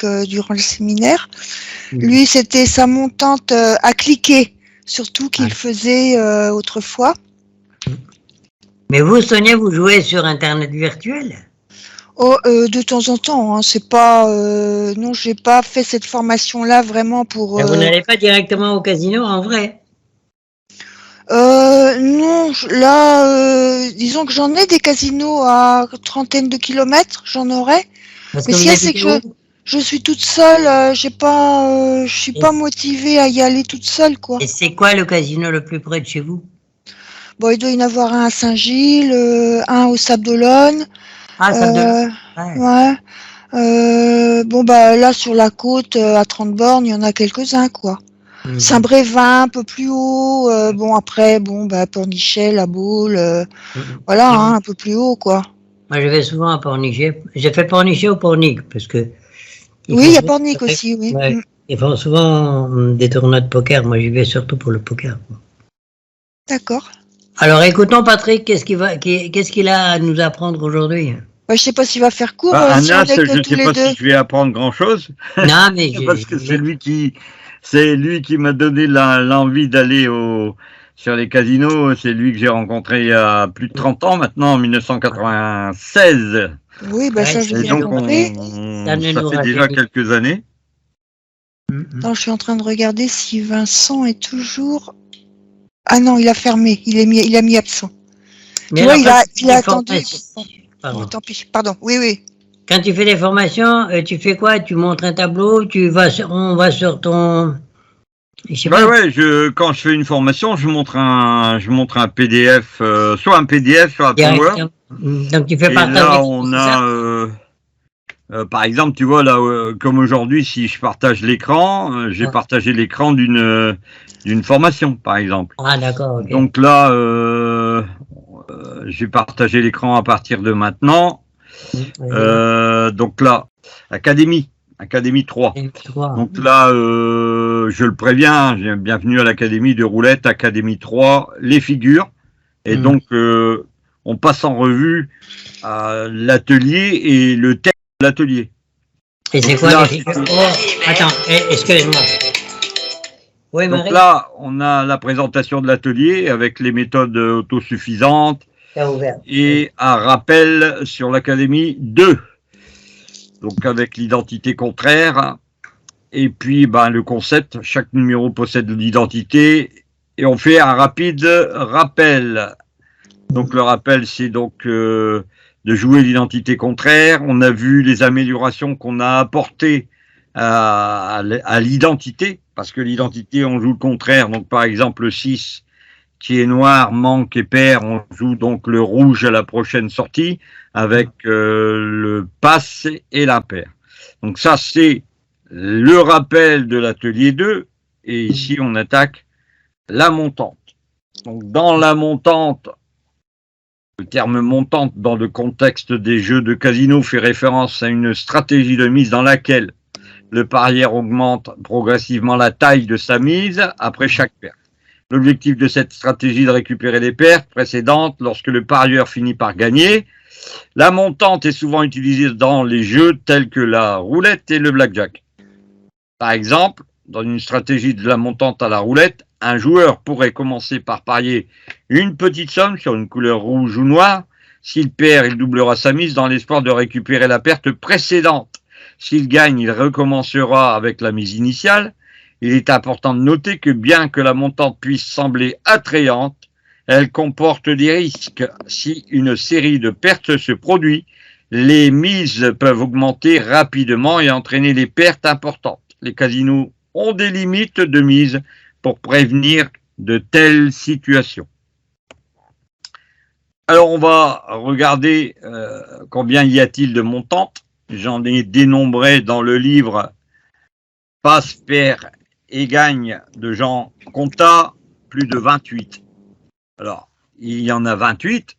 durant le séminaire. Lui, c'était sa montante à cliquer, surtout qu'il faisait autrefois. Mais vous, Sonia, vous jouez sur Internet virtuel? Oh, de temps en temps, hein, c'est pas... non, j'ai pas fait cette formation-là vraiment pour... Vous n'allez pas directement au casino en vrai? Non, là, disons que j'en ai des casinos à trentaine de kilomètres, j'en aurais. Parce Mais que ce vous qu'il y a, c'est habitez que où? je suis toute seule, je suis pas motivée à y aller toute seule, quoi. Et c'est quoi le casino le plus près de chez vous? Bon, il doit y en avoir un à Saint-Gilles, un au Sable d'Olonne. Ah, ça me Ouais. Bon, bah là, sur la côte, à 30 bornes, il y en a quelques-uns, quoi. Saint-Brévin, un peu plus haut. Bon, après, bon, bah, Pornichet, La Baule, voilà, hein, un peu plus haut, quoi. Moi, je vais souvent à Pornichet. J'ai fait Pornichet ou Pornic, parce que... Oui, il y a Pornic aussi, oui. Ouais. Ils font souvent des tournois de poker. Moi, j'y vais surtout pour le poker. D'accord. Alors, écoutons Patrick, qu'est-ce qu'il a à nous apprendre aujourd'hui? Bah, je sais pas s'il va faire court, Bah, si on Anna, est que je tous sais les pas deux. si je vais apprendre grand-chose. Non, mais parce que c'est lui qui m'a donné l'envie d'aller sur les casinos. C'est lui que j'ai rencontré il y a plus de 30 ans maintenant, en 1996. Oui, bah, ça, j'ai Et bien donc, compris. ça fait déjà quelques années. Attends, je suis en train de regarder si Vincent est toujours... Ah non, il a fermé, il a mis absent. Mais tu vois, alors, il a attendu. Pardon. Tant pis, pardon, oui. Quand tu fais des formations, tu fais quoi? Tu montres un tableau, on va sur ton... Quand je fais une formation, je montre un PDF, soit un PDF, soit un Power. Donc tu fais partager. Et là, on a... par exemple, tu vois, là, comme aujourd'hui, si je partage l'écran, j'ai partagé l'écran d'une formation, par exemple. Ah, d'accord. Okay. Donc là, j'ai partagé l'écran à partir de maintenant. Donc là, Académie 3. Donc là, je le préviens, bienvenue à l'Académie de roulette, Académie 3, les figures. Et donc, on passe en revue l'atelier et le texte de l'atelier. Et c'est quoi les figures? Attends, excuse-moi. Oui, donc là, on a la présentation de l'atelier avec les méthodes autosuffisantes et un rappel sur l'Académie 2. Donc avec l'identité contraire. Et puis le concept, chaque numéro possède l'identité. Et on fait un rapide rappel. Donc le rappel, c'est donc de jouer l'identité contraire. On a vu les améliorations qu'on a apportées à l'identité, parce que l'identité, on joue le contraire. Donc par exemple, le 6 qui est noir, manque et pair, on joue donc le rouge à la prochaine sortie avec le passe et l'impair. Donc ça, c'est le rappel de l'atelier 2. Et ici, on attaque la montante. Donc dans la montante, le terme montante dans le contexte des jeux de casino fait référence à une stratégie de mise dans laquelle le parieur augmente progressivement la taille de sa mise après chaque perte. L'objectif de cette stratégie est de récupérer les pertes précédentes lorsque le parieur finit par gagner. La montante est souvent utilisée dans les jeux tels que la roulette et le blackjack. Par exemple, dans une stratégie de la montante à la roulette, un joueur pourrait commencer par parier une petite somme sur une couleur rouge ou noire. S'il perd, il doublera sa mise dans l'espoir de récupérer la perte précédente. S'il gagne, il recommencera avec la mise initiale. Il est important de noter que bien que la montante puisse sembler attrayante, elle comporte des risques. Si une série de pertes se produit, les mises peuvent augmenter rapidement et entraîner des pertes importantes. Les casinos ont des limites de mise pour prévenir de telles situations. Alors on va regarder combien y a-t-il de montantes. J'en ai dénombré dans le livre Passe, perd et gagne de Jean Contat, plus de 28. Alors, il y en a 28.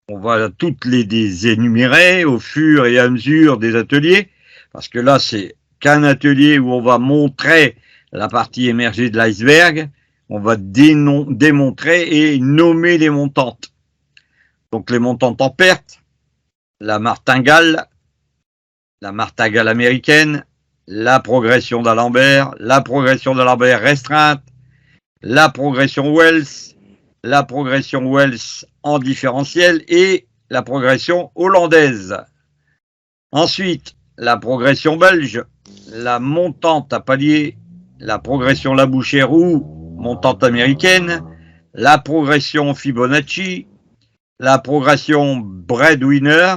On va toutes les énumérer au fur et à mesure des ateliers, parce que là, c'est qu'un atelier où on va montrer la partie émergée de l'iceberg, on va démontrer et nommer les montantes. Donc les montantes en perte, la martingale, la martingale américaine, la progression d'Alembert, la progression d'Alembert restreinte, la progression Wells, la progression Wells en différentiel et la progression hollandaise. Ensuite, la progression belge, la montante à palier, la progression Labouchere ou montante américaine, la progression Fibonacci, la progression Breadwinner,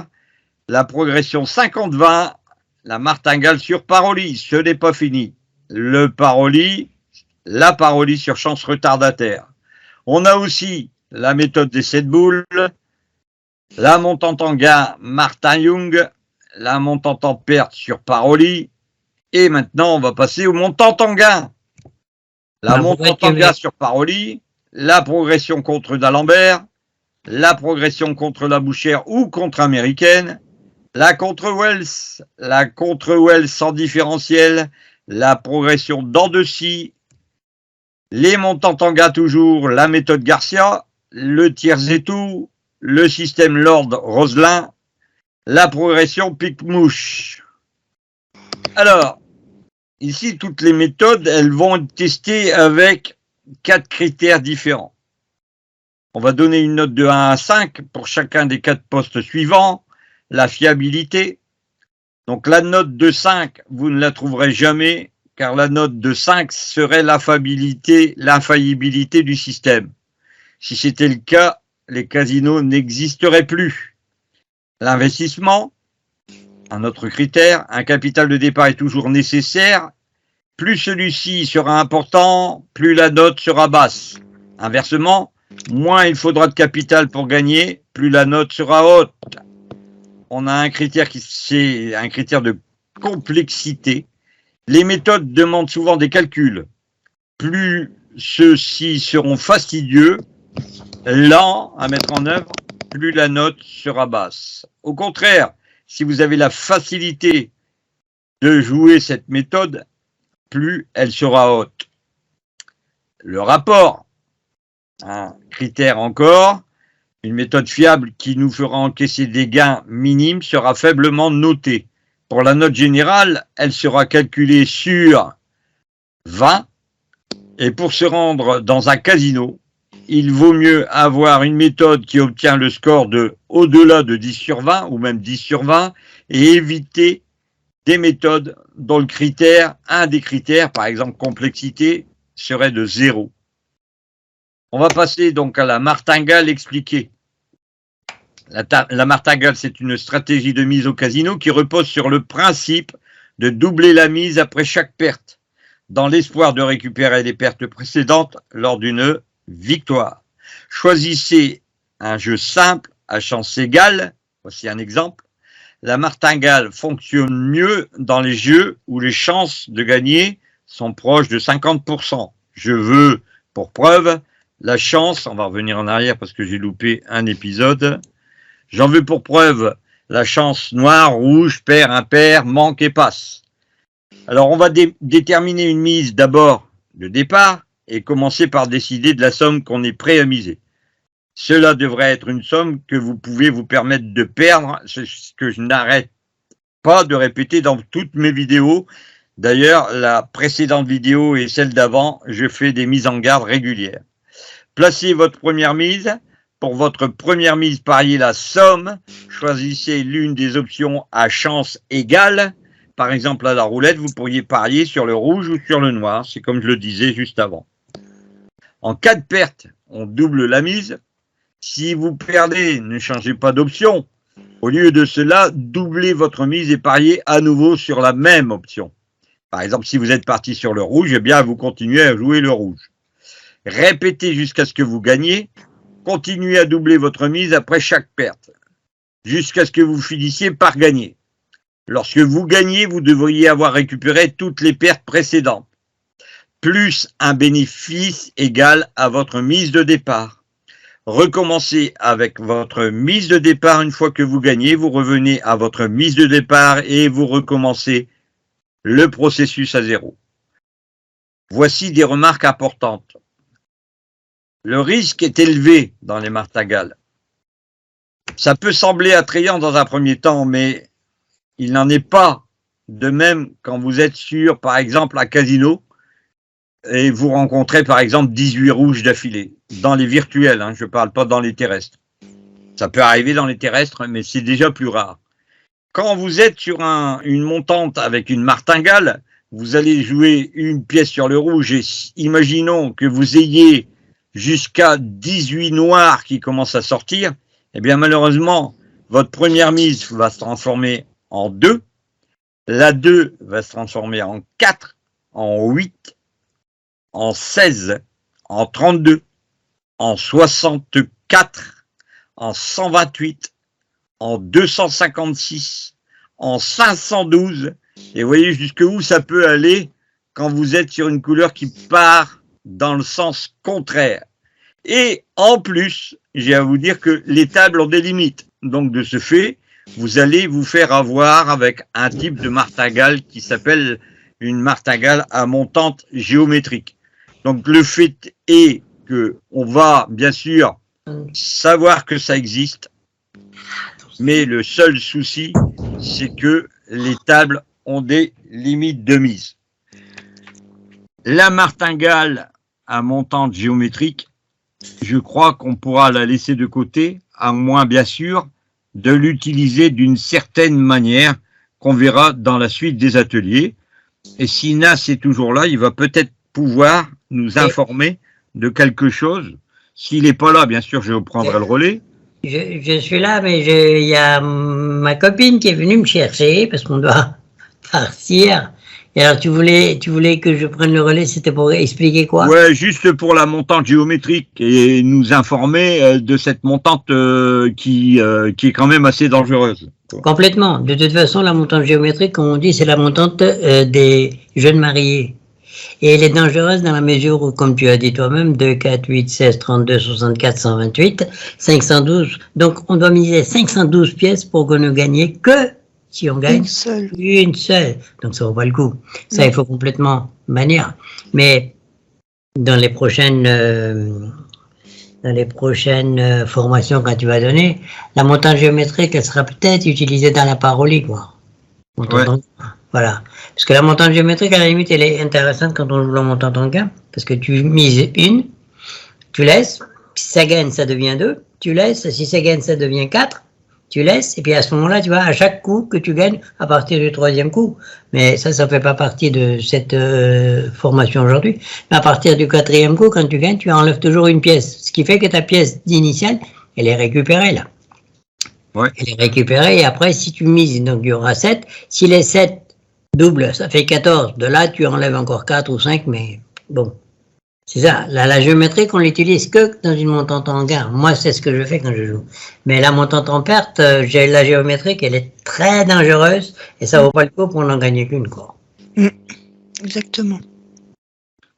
la progression 50-20, la martingale sur Paroli. Ce n'est pas fini. Le Paroli, la Paroli sur chance retardataire. On a aussi la méthode des 7 boules, la montante en gain Martin-Young, la montante en perte sur Paroli, et maintenant on va passer au montant en gain. La montante en gain sur Paroli, la progression contre d'Alembert, la progression contre Labouchere ou contre américaine, la contre Wells sans différentiel, la progression dents de scie, les montants en gain toujours, la méthode Garcia, le tiers-étou, le système Lord-Roselin, la progression pique-mouche. Alors, ici, toutes les méthodes, elles vont être testées avec 4 critères différents. On va donner une note de 1 à 5 pour chacun des 4 postes suivants. La fiabilité. Donc la note de 5, vous ne la trouverez jamais, car la note de 5 serait l'infaillibilité du système. Si c'était le cas, les casinos n'existeraient plus. L'investissement, un autre critère, un capital de départ est toujours nécessaire. Plus celui-ci sera important, plus la note sera basse. Inversement, moins il faudra de capital pour gagner, plus la note sera haute. On a un critère c'est un critère de complexité. Les méthodes demandent souvent des calculs. Plus ceux-ci seront fastidieux, lents à mettre en œuvre, plus la note sera basse. Au contraire, si vous avez la facilité de jouer cette méthode, plus elle sera haute. Le rapport, un critère encore, une méthode fiable qui nous fera encaisser des gains minimes sera faiblement notée. Pour la note générale, elle sera calculée sur 20. Et pour se rendre dans un casino, il vaut mieux avoir une méthode qui obtient le score de au-delà de 10 sur 20 ou même 10 sur 20 et éviter des méthodes dont le critère, un des critères, par exemple complexité, serait de 0. On va passer donc à la martingale expliquée. La martingale, c'est une stratégie de mise au casino qui repose sur le principe de doubler la mise après chaque perte, dans l'espoir de récupérer les pertes précédentes lors d'une victoire. Choisissez un jeu simple à chance égale. Voici un exemple. La martingale fonctionne mieux dans les jeux où les chances de gagner sont proches de 50%. Je veux, pour preuve, la chance, on va revenir en arrière parce que j'ai loupé un épisode. J'en veux pour preuve la chance noire, rouge, pair, impair, manque et passe. Alors on va déterminer une mise d'abord de départ et commencer par décider de la somme qu'on est prêt à miser. Cela devrait être une somme que vous pouvez vous permettre de perdre, c'est ce que je n'arrête pas de répéter dans toutes mes vidéos. D'ailleurs, la précédente vidéo et celle d'avant, je fais des mises en garde régulières. Placez votre première mise. Pour votre première mise, pariez la somme. Choisissez l'une des options à chance égale. Par exemple, à la roulette, vous pourriez parier sur le rouge ou sur le noir. C'est comme je le disais juste avant. En cas de perte, on double la mise. Si vous perdez, ne changez pas d'option. Au lieu de cela, doublez votre mise et pariez à nouveau sur la même option. Par exemple, si vous êtes parti sur le rouge, eh bien, vous continuez à jouer le rouge. Répétez jusqu'à ce que vous gagnez. Continuez à doubler votre mise après chaque perte, jusqu'à ce que vous finissiez par gagner. Lorsque vous gagnez, vous devriez avoir récupéré toutes les pertes précédentes, plus un bénéfice égal à votre mise de départ. Recommencez avec votre mise de départ une fois que vous gagnez, vous revenez à votre mise de départ et vous recommencez le processus à 0. Voici des remarques importantes. Le risque est élevé dans les martingales. Ça peut sembler attrayant dans un premier temps, mais il n'en est pas De même, quand vous êtes sur, par exemple, un casino, et vous rencontrez, par exemple, 18 rouges d'affilée, dans les virtuels, hein, je ne parle pas dans les terrestres. Ça peut arriver dans les terrestres, mais c'est déjà plus rare. Quand vous êtes sur une montante avec une martingale, vous allez jouer une pièce sur le rouge et imaginons que vous ayez jusqu'à 18 noirs qui commencent à sortir, eh bien malheureusement, votre première mise va se transformer en 2, la 2 va se transformer en 4, en 8, en 16, en 32, en 64, en 128, en 256, en 512, et vous voyez jusqu'où ça peut aller quand vous êtes sur une couleur qui part dans le sens contraire. Et en plus, j'ai à vous dire que les tables ont des limites. Donc de ce fait, vous allez vous faire avoir avec un type de martingale qui s'appelle une martingale à montante géométrique. Donc le fait est que on va bien sûr savoir que ça existe, mais le seul souci, c'est que les tables ont des limites de mise. La martingale à montante géométrique, je crois qu'on pourra la laisser de côté, à moins bien sûr de l'utiliser d'une certaine manière qu'on verra dans la suite des ateliers. Et si Nas est toujours là, il va peut-être pouvoir nous informer de quelque chose. S'il n'est pas là, bien sûr, je prendrai le relais. Je suis là, mais il y a ma copine qui est venue me chercher parce qu'on doit partir. Et alors, tu voulais que je prenne le relais, c'était pour expliquer quoi? Ouais, juste pour la montante géométrique et nous informer de cette montante qui est quand même assez dangereuse. Complètement. De toute façon, la montante géométrique, comme on dit, c'est la montante des jeunes mariés. Et elle est dangereuse dans la mesure où, comme tu as dit toi-même, 2, 4, 8, 16, 32, 64, 128, 512. Donc, on doit miser 512 pièces pour ne gagner que si on gagne une seule. Donc, ça vaut pas le coup. Ça, il faut complètement bannir. Mais dans les prochaines formations que tu vas donner, la montante géométrique, elle sera peut-être utilisée dans la parolie, quoi. Ouais. Voilà. Parce que la montante géométrique, à la limite, elle est intéressante quand on joue la montante en gain. Parce que tu mises une, tu laisses, si ça gagne, ça devient 2, tu laisses, si ça gagne, ça devient 4, tu laisses, et puis à ce moment-là, tu vois, à chaque coup que tu gagnes, à partir du 3e coup, mais ça fait pas partie de cette formation aujourd'hui, mais à partir du 4e coup, quand tu gagnes, tu enlèves toujours une pièce. Ce qui fait que ta pièce d'initiale, elle est récupérée, là. Ouais. Elle est récupérée, et après, si tu mises, donc il y aura 7, si les 7 double, ça fait 14. De là, tu enlèves encore 4 ou 5, mais bon. C'est ça. La géométrie, on l'utilise que dans une montante en gain. Moi, c'est ce que je fais quand je joue. Mais la montante en perte, la géométrique, elle est très dangereuse et ça vaut pas le coup pour n'en gagner qu'une, quoi. Exactement.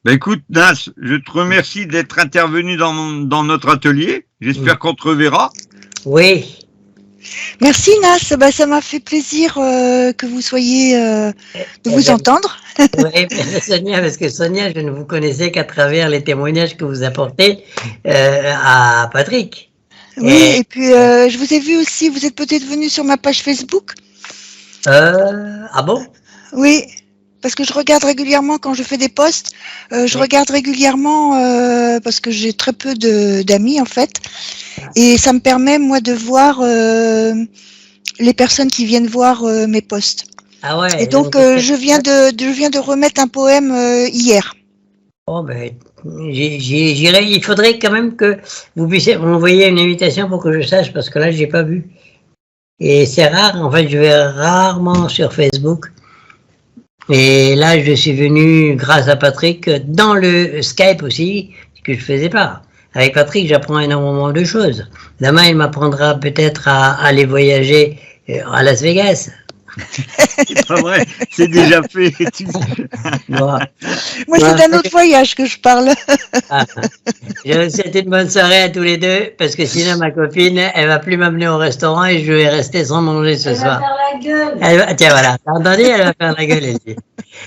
Ben écoute, Nas, je te remercie d'être intervenu dans notre atelier. J'espère qu'on te reverra. Oui. Merci Nas, bah, ça m'a fait plaisir que vous soyez de vous entendre. Oui, Sonia, parce que Sonia, je ne vous connaissais qu'à travers les témoignages que vous apportez à Patrick. Oui, et puis je vous ai vu aussi, vous êtes peut-être venu sur ma page Facebook. Ah bon? Oui, parce que je regarde régulièrement quand je fais des posts, je regarde régulièrement parce que j'ai très peu d'amis en fait. Et ça me permet, moi, de voir les personnes qui viennent voir mes posts. Ah ouais. Et donc, je viens de remettre un poème hier. Oh ben, j'irai. Il faudrait quand même que vous puissiez m'envoyer une invitation pour que je sache, parce que là, j'ai pas vu. Et c'est rare. En fait, je vais rarement sur Facebook. Et là, je suis venu grâce à Patrick dans le Skype aussi, ce que je faisais pas. Avec Patrick, j'apprends énormément de choses. Demain, il m'apprendra peut-être à aller voyager à Las Vegas. C'est pas vrai, c'est déjà fait. Moi, c'est d'un autre voyage que je parle. Je vous souhaite une bonne soirée à tous les deux, parce que sinon, ma copine, elle va plus m'amener au restaurant et je vais rester sans manger ce soir. Elle va faire la gueule. Tiens, voilà. T'as entendu? Elle va faire la gueule, elle dit.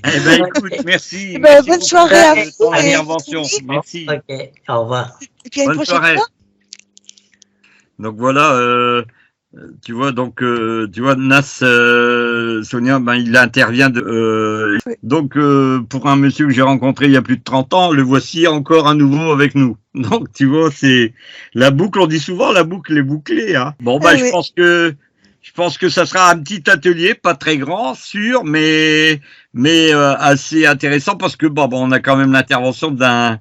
Eh ben, écoute, merci. Ben, bonne soirée à vous. Ton intervention. Merci. Ok, au revoir. Et puis à une Bonne prochaine soirée. fois. Donc voilà, Tu vois, donc, tu vois, Nas, Sonia, ben, il intervient donc, pour un monsieur que j'ai rencontré il y a plus de 30 ans, le voici encore à nouveau avec nous. Donc, tu vois, c'est la boucle, on dit souvent, la boucle est bouclée, hein. Bon, bah, je pense que ça sera un petit atelier, pas très grand, sûr, mais assez intéressant parce que, bon, on a quand même l'intervention d'un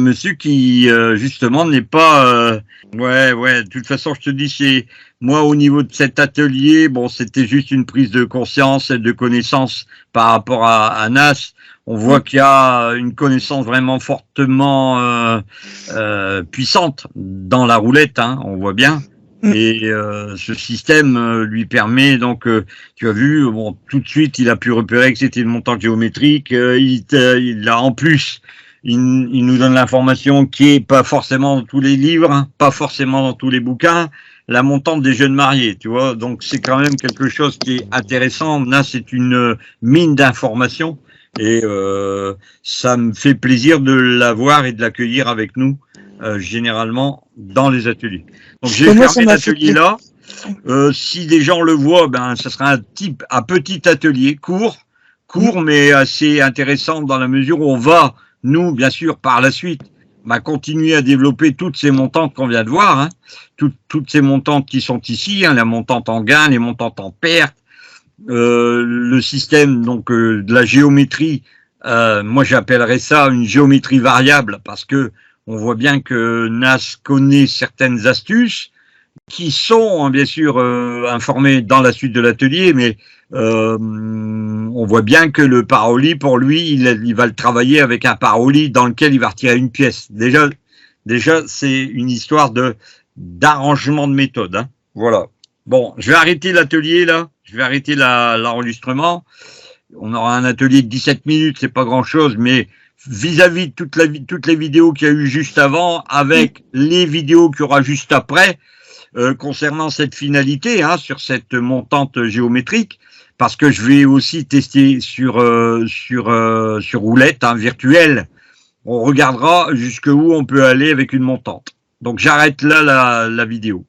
monsieur qui, justement, n'est pas, ouais, de toute façon, je te dis, c'est, moi, au niveau de cet atelier, bon, c'était juste une prise de conscience et de connaissance par rapport à Nas. On voit qu'il y a une connaissance vraiment fortement puissante dans la roulette, hein, on voit bien. Et ce système lui permet donc, tu as vu, bon, tout de suite, il a pu repérer que c'était une montante géométrique. Il a en plus, il nous donne l'information qui est pas forcément dans tous les livres, hein, pas forcément dans tous les bouquins. La montante des jeunes mariés, tu vois. Donc c'est quand même quelque chose qui est intéressant. Là, c'est une mine d'informations et ça me fait plaisir de l'avoir et de l'accueillir avec nous, généralement dans les ateliers. Donc j'ai fermé l'atelier là. Si des gens le voient, ben ça sera un petit atelier court, mais assez intéressant dans la mesure où on va, nous, bien sûr, par la suite, continuer à développer toutes ces montantes qu'on vient de voir, hein, toutes ces montantes qui sont ici, hein, la montante en gain, les montantes en perte, le système donc de la géométrie. Moi, j'appellerais ça une géométrie variable parce que on voit bien que Nas connaît certaines astuces qui sont, hein, bien sûr, informées dans la suite de l'atelier, mais on voit bien que le paroli, pour lui, il va le travailler avec un paroli dans lequel il va retirer une pièce. Déjà, c'est une histoire d'arrangement de méthode, hein. Voilà. Bon, je vais arrêter l'atelier là. Je vais arrêter l'enregistrement. On aura un atelier de 17 minutes, c'est pas grand-chose, mais vis-à-vis de toutes les vidéos qu'il y a eu juste avant, avec les vidéos qu'il y aura juste après, concernant cette finalité, hein, sur cette montante géométrique, parce que je vais aussi tester sur roulette, hein, virtuelle. On regardera jusqu'où on peut aller avec une montante. Donc j'arrête là la vidéo.